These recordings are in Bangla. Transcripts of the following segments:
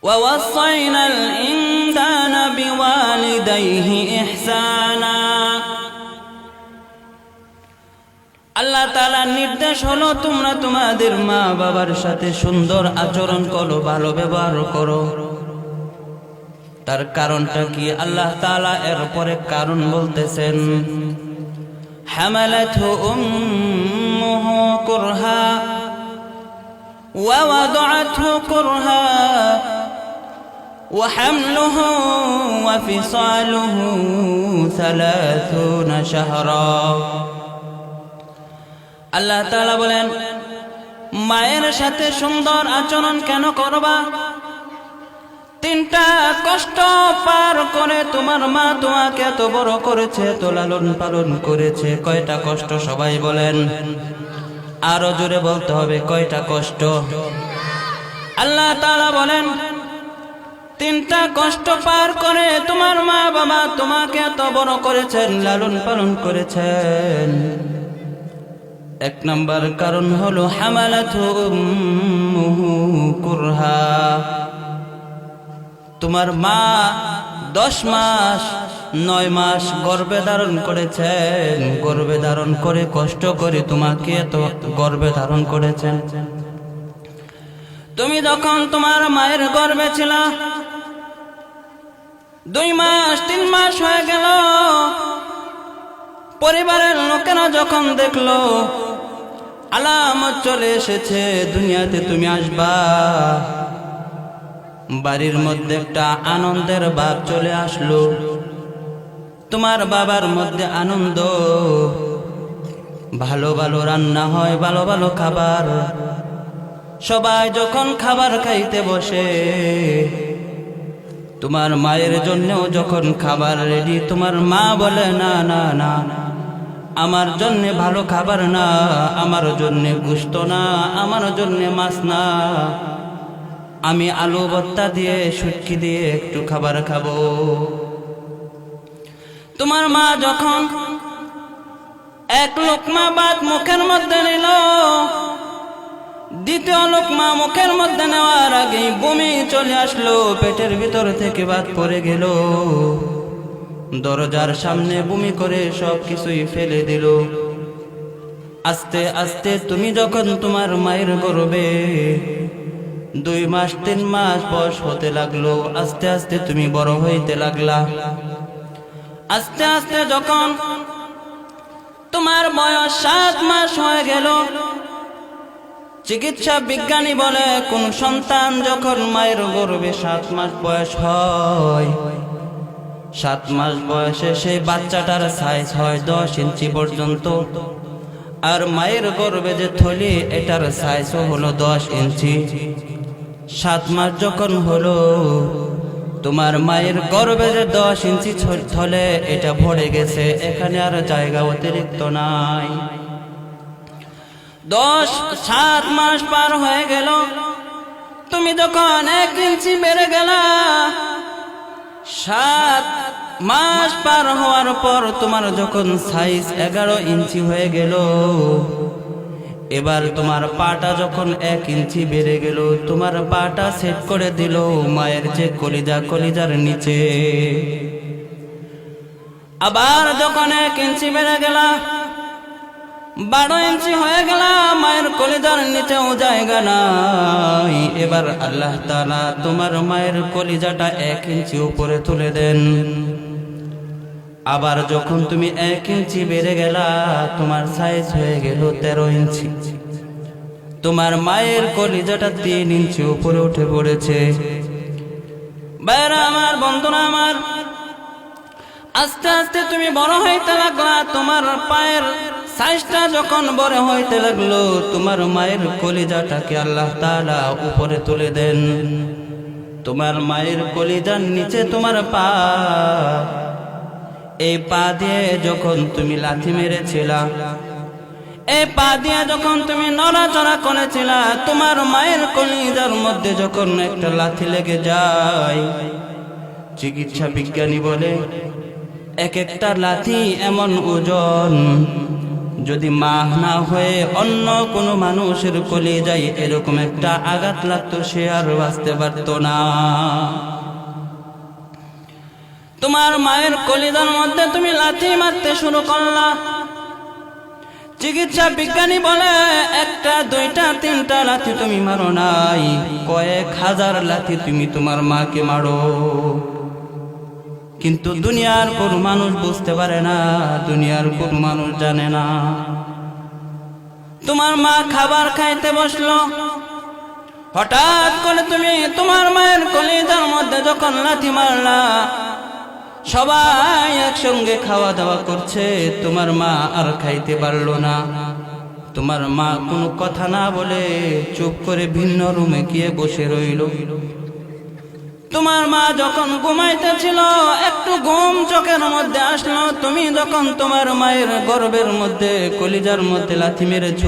ووصينا الإنسان بوالديه إحسانا আল্লাহ তাআলার নির্দেশ হলো তোমরা তোমাদের মা বাবার সাথে সুন্দর আচরণ করো, ভালো ব্যবহার করো। তার কারণটা কি? আল্লাহ তাআলা এর পরে কারণ বলতেছেন, হামালাতহু উম্মুহু কুরহা ওয়া ওয়াদাআতহু কুরহা ওয়া হামলুহু ওয়া ফিসালুহু 30 শাহরা। আল্লাহ তাআলা বলেন, মায়ের সাথে সুন্দর আচরণ কেন করবা? 3টা কষ্ট পার করে তোমার মা তোমাকে এত বড় করেছে, এত লালন পালন করেছে। কয়টা কষ্ট সবাই বলেন? আরো জোরে বলতে হবে, কয়টা কষ্ট? আল্লাহ তাআলা বলেন, 3টা কষ্ট পার করে তোমার মা বাবা তোমাকে এত বড় করেছেন, লালন পালন করেছেন। 1 নম্বর কারণ হলো হামালাতহু উম্মুহু কুরহা। তোমার মা 10 মাস 9 মাস গর্ভে ধারণ করেছেন, গর্ভে ধারণ করে কষ্ট করে তোমাকে এত গর্ভে ধারণ করেছেন। তুমি যখন তোমার মায়ের গর্ভে ছিলা, 2 মাস 3 মাস হয়ে গেল, পরিবারের লোকেরা যখন দেখলো আলামত চলে এসেছে, দুনিয়াতে তুমি আসবা, বাড়ির মধ্যে একটা আনন্দের ভাব চলে আসলো। তোমার বাবার মধ্যে আনন্দ, ভালো ভালো রান্না হয়, ভালো ভালো খাবার। সবাই যখন খাবার খাইতে বসে, তোমার মায়ের জন্যও যখন খাবার রেডি, তোমার মা বলে, না না না, আমার জন্য ভালো খাবার না, আমার জন্য গোশত না, আমার জন্য মাছ না, আমি আলু ভর্তা দিয়ে শুটকি দিয়ে একটু খাবার খাবো। তোমার মা যখন 1 লোকমা ভাত মুখের মধ্যে নিল, 2য় লোকমা মুখের মধ্যে নেওয়ার আগেই বমি চলে আসলো, পেটের ভিতর থেকে ভাত পড়ে গেল, দরজার সামনে বমি করে সব কিছুই ফেলে দিল। আস্তে আস্তে তুমি যখন তোমার মায়ের গর্ভে 2 মাস 3 মাস বয়স হতে লাগলো, আস্তে আস্তে তুমি বড় হইতে লাগলা। আস্তে আস্তে যখন তোমার বয়স 7 মাস হয়ে গেল, চিকিৎসা বিজ্ঞানী বলে কোন সন্তান যখন মায়ের গর্ভে 7 মাস বয়স হয়, 7 মাস বয়সে সেই বাচ্চাটার সাইজ হয় 10 ইঞ্চি পর্যন্ত, আর মায়ের গর্ভে যে থলি এটার সাইজও হলো 10 ইঞ্চি। 7 মাস যখন হলো, তোমার মায়ের গর্ভে যে 10 ইঞ্চি থলে এটা ভরে গেছে, এখানে আর জায়গা অতিরিক্ত নাই। 7 মাস পার হয়ে গেল, তুমি যখন 1 ইঞ্চি বেড়ে গেলা, 7 মাস পার হওয়ার পর তোমার যখন সাইজ 11 ইঞ্চি হয়ে গেল, এবার তোমার পাটা যখন 1 ইঞ্চি বেড়ে গেল, তোমার পাটা সেট করে দিল মায়ের যে কলিজা, কলিজার নিচে। আবার যখন 1 ইঞ্চি বেড়ে গেল, 12 ইঞ্চি হয়ে গেল, মায়ের কলিজার নিচেও জায়গা নাই। এবার আল্লাহ তাআলা তোমার মায়ের কলিজাটা 1 ইঞ্চি উপরে তুলে দেন। আবার যখন তুমি 1 ইঞ্চি বেড়ে গেলা, তোমার সাইজ হয়ে গেল 13 ইঞ্চি। তোমার মায়ের কলিজাটা 3 ইঞ্চি উপরে উঠে পড়েছে। ভাইরা আমার, বন্ধুরা আমার, আস্তে আস্তে তুমি বড় হইতে লাগলা। তোমার পায়ের সাইজটা যখন বড় হইতে লাগলো, তোমার মায়ের কলিজাটাকে আল্লাহ তাআলা উপরে তুলে দেন। তোমার মায়ের কলিজার নিচে তোমার পা, এই পা দিয়ে যখন তুমি লাথি মেরেছিলা, এই পা দিয়ে যখন তুমি নড়াচড়া করেছিলা, তোমার মায়ের কলিজার মধ্যে যখন একটা লাথি লেগে যায়, চিকিৎসা বিজ্ঞানী বলে এক একটা লাথি এমন ওজন যদি মা না হয়ে অন্য কোনো মানুষের কলিজায় এরকম একটা আঘাত লাগতো, সে আর বাঁচতে পারতো না। তোমার মায়ের কলিজার মধ্যে তুমি লাথি মারতে শুরু করলা। চিকিৎসা বিজ্ঞানী বলে একটা, দুইটা, তিনটা লাথি তুমি মারো নাই, কয়েক হাজার লাথি তুমি তোমার মাকে মারো। কিন্তু দুনিয়ার কোনো মানুষ বুঝতে পারে না, দুনিয়ার কোনো মানুষ জানে না। তোমার মা খাবার খাইতে বসলো, হঠাৎ করে তুমি তোমার মায়ের কলিজার মধ্যে যখন লাথি মারলা, সবাই একসঙ্গে খাওয়া দাওয়া করছে, তোমার মা আর খাইতে পারলো না। তোমার মা কোনো কথা না বলে চুপ করে ভিন্ন রুমে গিয়ে বসে রইল। তোমার মা যখন ঘুমাইতেছিল, একটু ঘুম চোখের মধ্যে আসলো। তুমি যখন তোমার মায়ের গর্ভের মধ্যে কলিজার মধ্যে লাথি মেরেছ,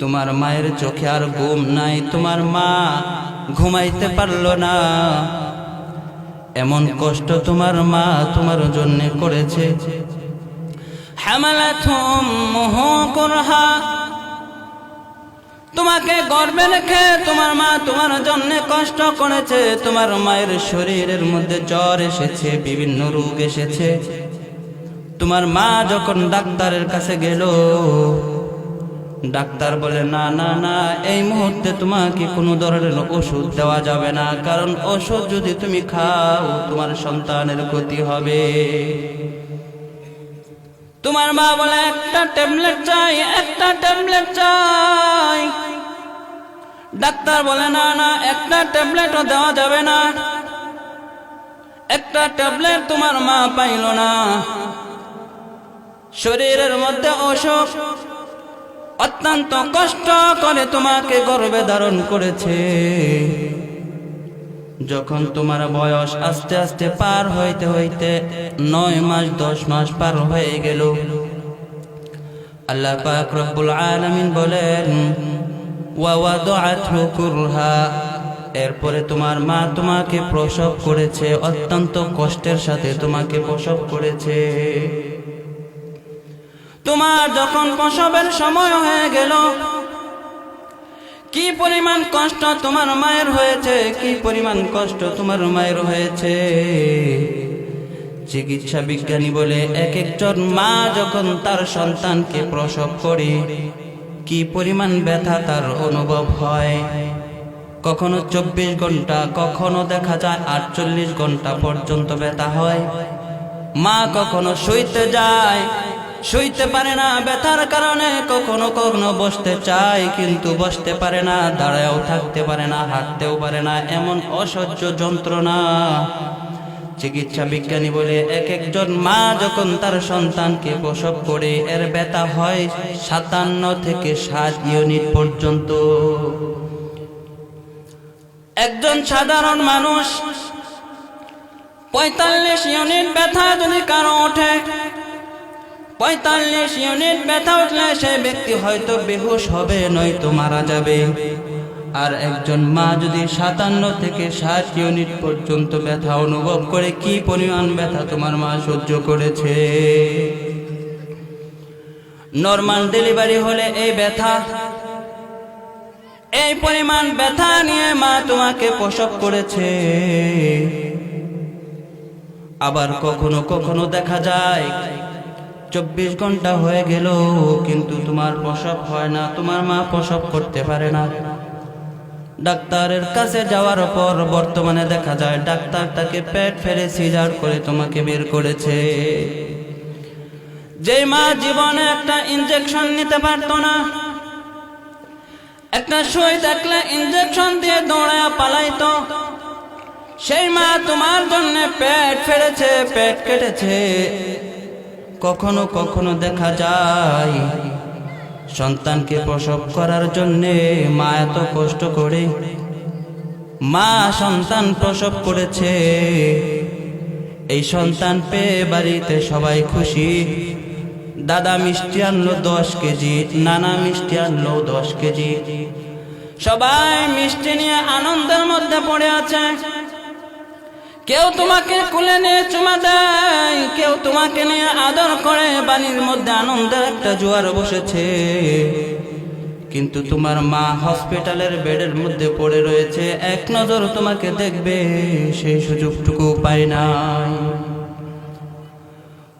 তোমার মায়ের চোখে আর ঘুম নাই, তোমার মা ঘুমাইতে পারলো না। এমন কষ্ট তোমার মা তোমার জন্য করেছে। হামালাতুম মুহু কুরহা, তোমাকে গর্ভে রেখে তোমার মা তোমার জন্য কষ্ট করেছে। তোমার মায়ের শরীরের মধ্যে জ্বর এসেছে, বিভিন্ন রোগ এসেছে। তোমার মা যখন ডাক্তারের কাছে গেল, ডাক্তার বলে না না না, এই মুহূর্তে তোমাকে কোনো ধরনের ওষুধ দেওয়া যাবে না, কারণ ওষুধ যদি তুমি খাও তোমার সন্তানের ক্ষতি হবে। তোমার মা বলে একটা ট্যাবলেট চাই, একটা ট্যাবলেট চাই। ডাক্তার বলে না না, একটা ট্যাবলেটও দেওয়া যাবে না। একটা ট্যাবলেট তোমার মা পাইল না। শরীরের মধ্যে অসুখ, অত্যন্ত কষ্ট করে তোমাকে গর্ভে ধারণ করেছে। যখন তোমার বয়স আস্তে আস্তে পার হইতে হইতে 9 মাস 10 মাস পার হয়ে গেল, আল্লাহ পাক রব্বুল আলামিন বলেন ওয়া ওয়াদাআতহু কুরহা, এরপরে তোমার মা তোমাকে প্রসব করেছে, অত্যন্ত কষ্টের সাথে তোমাকে প্রসব করেছে। তোমার যখন প্রসবের সময় হয়ে গেল, কি পরিমাণ কষ্ট তোমার মায়ের হয়েছে, কি পরিমাণ কষ্ট তোমার মায়ের হয়েছে। চিকিৎসা বিজ্ঞানী বলে এক একজন মা যখন তার সন্তানকে প্রসব করে, কি পরিমাণ ব্যথা তার অনুভব হয়। কখনো 24 ঘন্টা, কখনো দেখা যায় 48 ঘন্টা পর্যন্ত ব্যথা হয়। মা কখনো শুইতে যায়, শুইতে পারে না ব্যথার কারণে, কখনো কখনো বসতে চায় কিন্তু বসতে পারে না, দাঁড়ায়ও থাকতে পারে না, হাঁটতেও পারে না, এমন অসহ্য যন্ত্রণা। চিকিৎসা বিজ্ঞানী বলে এক একজন মা যখন তার সন্তানকে প্রসব করে, এর ব্যথা হয় 57 থেকে 60 ইউনিট পর্যন্ত। একজন সাধারণ মানুষ 45 ইউনিট ব্যথা যদি কারো ওঠে, 45 ইউনিট ব্যথা উঠলে সে ব্যক্তি হয়তো বেহুশ হবে, নয়তো মারা যাবে। আর একজন মা যদি 57 থেকে 60 ইউনিট পর্যন্ত ব্যথা অনুভব করে, কি পরিমাণ ব্যথা তোমার মা সহ্য করেছে। নরমাল ডেলিভারি হলে এই ব্যথা, এই পরিমাণ ব্যথা নিয়ে মা তোমাকে প্রসব করেছে। আবার কখনো কখনো দেখা যায় 24 ঘন্টা হয়ে গেল কিন্তু তোমার প্রসব হয় না, তোমার মা প্রসব করতে পারে না। ডাক্তারের কাছে যাওয়ার পর বর্তমানে দেখা যায় ডাক্তার তাকে পেট ফেলে সিজার করে তোমাকে বের করেছে। যে মা জীবনে একটা ইনজেকশন নিতে পারতো না, একটা সুই দেখলে ইনজেকশন দিয়ে দৌড়ায় পালাইতো, সেই মা তোমার জন্য পেট ফেলেছে, পেট কেটেছে। কখনো কখনো দেখা যায় সন্তানকে প্রসব করার জন্যে মা এত কষ্ট করে, মা সন্তান প্রসব করেছে। এই সন্তান পেয়ে বাড়িতে সবাই খুশি। দাদা মিষ্টি আনলো 10 কেজি, নানা মিষ্টি আনলো 10 কেজি, সবাই মিষ্টি নিয়ে আনন্দের মধ্যে পড়ে আছে। কেউ তোমাকে কোলে নিয়ে চুমা দেয়, কেউ তোমাকে নিয়ে আদর করে, বাড়ির মধ্যে আনন্দের একটা জোয়ার বসেছে। কিন্তু তোমার মা হসপিটালের বেডের মধ্যে পড়ে রয়েছে, এক নজর তোমাকে দেখবে সেই সুযোগটুকু পায় নাই।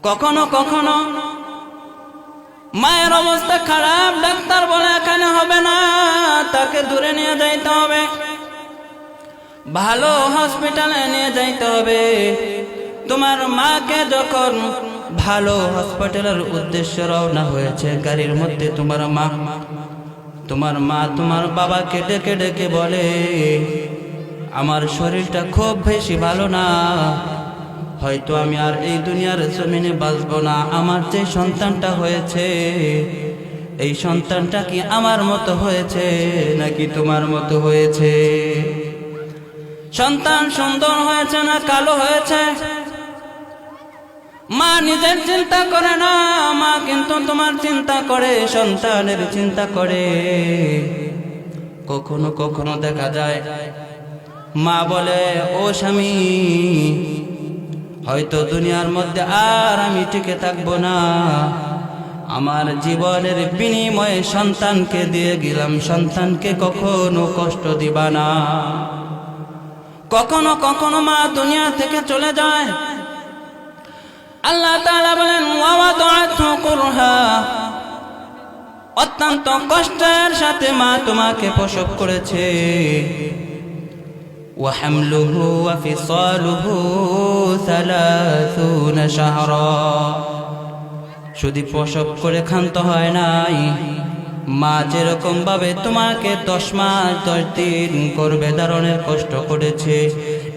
কখনো কখনো মায়ের অবস্থা খারাপ, ডাক্তার বলে এখানে হবে না, তাকে দূরে নিয়ে যাইতে হবে, ভালো হসপিটালে নিয়ে যাইতে হবে। তোমার মাকে যখন ভালো হসপিটালের উদ্দেশ্যে রওনা হয়েছে, গাড়ির মধ্যে তোমার মা তোমার বাবাকে ডেকে ডেকে বলে, আমার শরীরটা খুব বেশি ভালো না, হয়তো আমি আর এই দুনিয়ার জমিনে বাঁচব না। আমার যে সন্তানটা হয়েছে, এই সন্তানটা কি আমার মতো হয়েছে নাকি তোমার মতো হয়েছে? সন্তান সুন্দর হয়েছে না কালো হয়েছে? মা নিজের চিন্তা করে না, মা কিন্তু তোমার চিন্তা করে, সন্তানের চিন্তা করে। কখনো কখনো দেখা যায় মা বলে, ও স্বামী, হয়তো দুনিয়ার মধ্যে আর আমি টিকে থাকবো না, আমার জীবনের বিনিময়ে সন্তানকে দিয়ে গেলাম, সন্তানকে কখনো কষ্ট দিবা না। কখনো কখনো মা দুনিয়া থেকে চলে যায়। আল্লাহ তাআলা বলেন, ওয়াওয়াদাতহু কুরহা, অত্যন্ত কষ্টের সাথে মা তোমাকে প্রসব করেছে। ওয়া হামলুহু ওয়া ফিসালুহু 30 শাহরা, শুধু প্রসব করে ক্ষান্ত হয় নাই, মা যেরকম ভাবে তোমাকে 10 মাস 10 দিন গর্ভে ধারণের কষ্ট করেছে,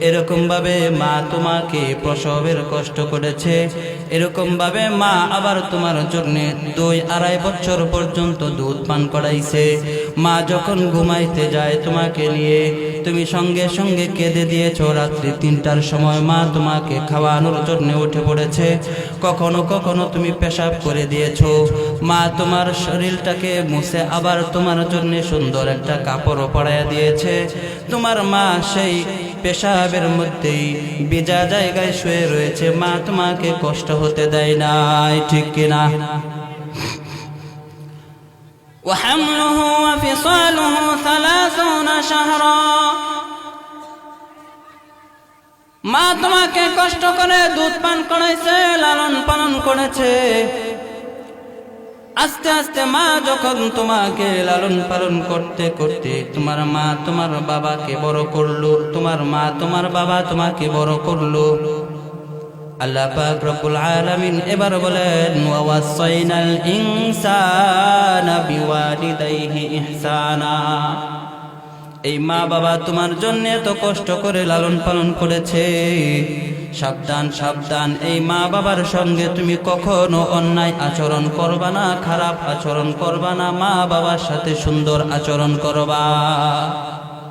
এরকম ভাবে মা তোমাকে প্রসবের কষ্ট করেছে। এরকম ভাবে মা আবার তোমার জন্য 2-2.5 বছর পর্যন্ত দুধ পান করাইছে। মা যখন ঘুমাইতে যায় তোমাকে নিয়ে, তুমি সঙ্গে সঙ্গে কেঁদে দিয়েছো। রাত্রি 3টার সময় মা তোমাকে খাওয়ানোর জন্য উঠে পড়েছে। কখনো কখনো তুমি পেশাব করে দিয়েছো। মা তোমার শরীরটাকে মুছে আবার তোমার জন্য সুন্দর একটা কাপড় পরাইয়া দিয়েছে। তোমার মা সেই পেশাবের মধ্যেই ভিজা জায়গায় শুয়ে রয়েছে, মা তোমাকে কষ্ট হতে দেয় নাই, ঠিক কিনা? وحمله وفصاله 30 شهرا, মা তোমাকে কষ্ট করে দুধ পান করাইছে, লালন পালন করেছে। আস্তে আস্তে মা যখন তোমাকে লালন পালন করতে করতে তোমার মা তোমার বাবাকে বড় করলো, তোমার মা তোমার বাবা তোমাকে বড় করলো। আল্লাহ পাক রব্বুল আলামিন এবার বলেন, ওয়া ওয়াসাইনাল ইনসানা বিওয়ালিদাইহি ইহসানা, এই মা বাবা তোমার জন্য এত কষ্ট করে লালন পালন করেছে, সাবধান সাবধান, এই মা বাবার সঙ্গে তুমি কখনো অন্যায় আচরণ করবা না, খারাপ আচরণ করবা না, মা বাবার সাথে সুন্দর আচরণ করবা।